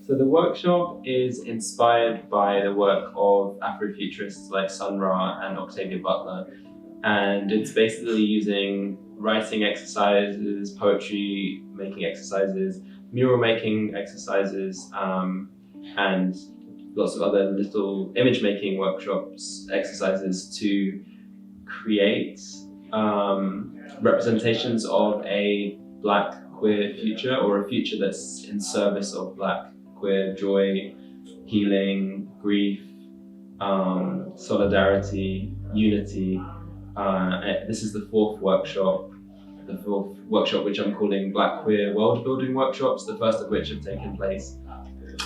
So the workshop is inspired by the work of Afrofuturists like Sun Ra and Octavia Butler, and it's basically using writing exercises, poetry making exercises, mural making exercises, and lots of other little image making workshops, exercises to create representations of a Black queer future, or a future that's in service of Black queer joy, healing, grief, solidarity, unity. This is the fourth workshop which I'm calling Black Queer World Building Workshops, the first of which have taken place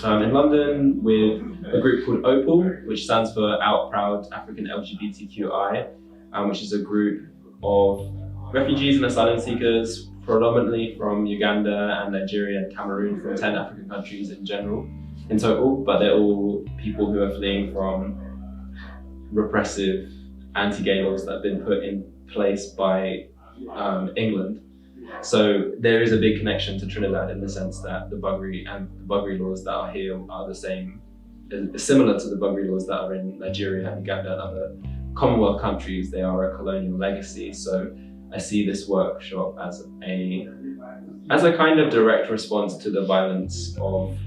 in London with a group called OPAL, which stands for Out Proud African LGBTQI, which is a group of refugees and asylum seekers, predominantly from Uganda and Nigeria and Cameroon, from 10 African countries in total, but they're all people who are fleeing from repressive anti-gay laws that have been put in place by England. So there is a big connection to Trinidad in the sense that the buggery laws that are here are the same, similar to the buggery laws that are in Nigeria and Uganda and other Commonwealth countries. They are a colonial legacy. So I see this workshop as a kind of direct response to the violence of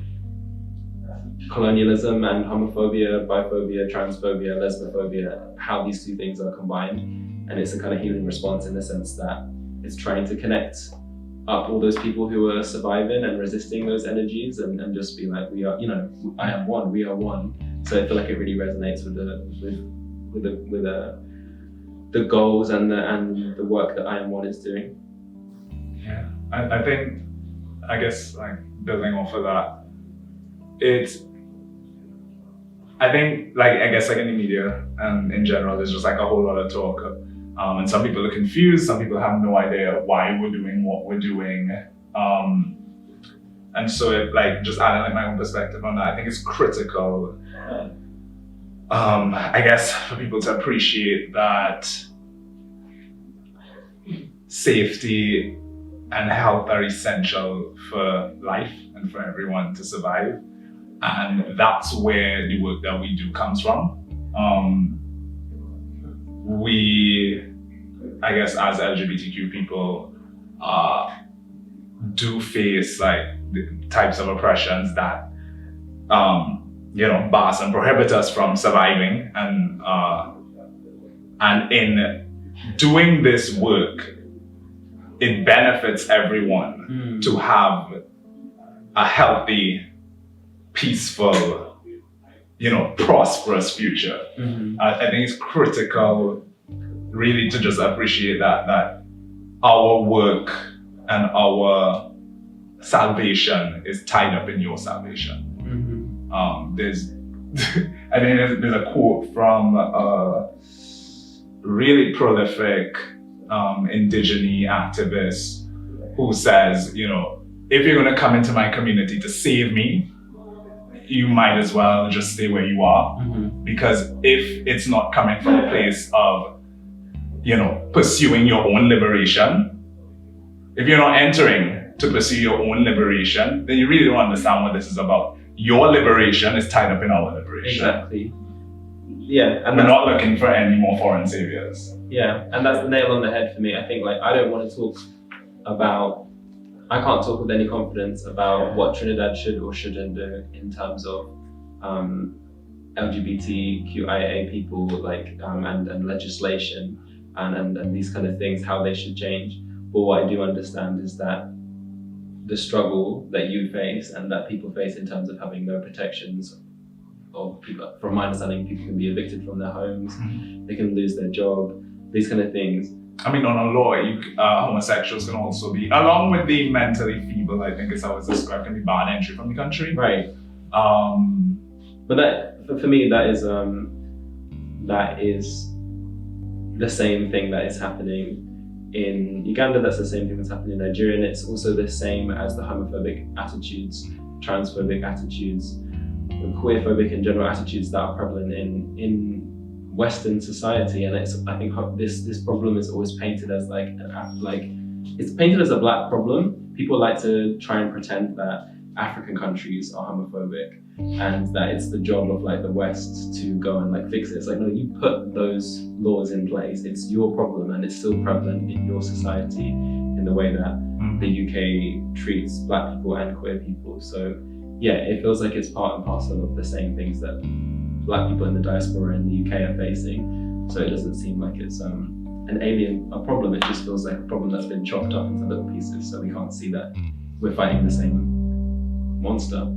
colonialism and homophobia, biphobia, transphobia, lesbophobia, how these two things are combined. And it's a kind of healing response in the sense that it's trying to connect up all those people who are surviving and resisting those energies and just be like, we are, I am one, we are one. So I feel like it really resonates with the goals and the work that I Am One is doing. Yeah, I guess like building off of that, I guess in the media and in general, there's just like a whole lot of talk. And some people are confused, some people have no idea why we're doing what we're doing. And so just adding my own perspective on that, I think it's critical, I guess, for people to appreciate that safety and health are essential for life and for everyone to survive. And that's where the work that we do comes from. We, I guess, as LGBTQ people, do face the types of oppressions that, bars and prohibit us from surviving. And in doing this work, it benefits everyone to have a healthy, peaceful, prosperous future. I think it's critical really to just appreciate that our work and our salvation is tied up in your salvation. There's a quote from a really prolific indigenous activist who says, if you're going to come into my community to save me, you might as well just stay where you are. Because if it's not coming from a place of pursuing your own liberation, if you're not entering to pursue your own liberation, then you really don't understand what this is about. Your liberation is tied up in our liberation. Exactly. Yeah. And we're not looking for any more foreign saviors. Yeah, and that's the nail on the head for me. I think I don't want to I can't talk with any confidence about what Trinidad should or shouldn't do in terms of LGBTQIA people and legislation and these kind of things, how they should change. But what I do understand is that the struggle that you face and that people face in terms of having no protections, or people, from my understanding, people can be evicted from their homes, they can lose their job, these kind of things. I mean, on a law, homosexuals can also be, along with the mentally feeble, I think is how it's described, can be barred entry from the country. Right. But that, for me, that is the same thing that is happening in Uganda. That's the same thing that's happening in Nigeria, and it's also the same as the homophobic attitudes, transphobic attitudes, queerphobic and general attitudes that are prevalent in Western society. And I think this problem is always painted as it's painted as a Black problem. People like to try and pretend that African countries are homophobic, and that it's the job of like the West to go and like fix it. It's like, no, you put those laws in place. It's your problem, and it's still prevalent in your society in the way that the UK treats Black people and queer people. So yeah, it feels like it's part and parcel of the same things that Black people in the diaspora in the UK are facing. So it doesn't seem like it's an alien problem. It just feels like a problem that's been chopped up into little pieces, so we can't see that we're fighting the same monster.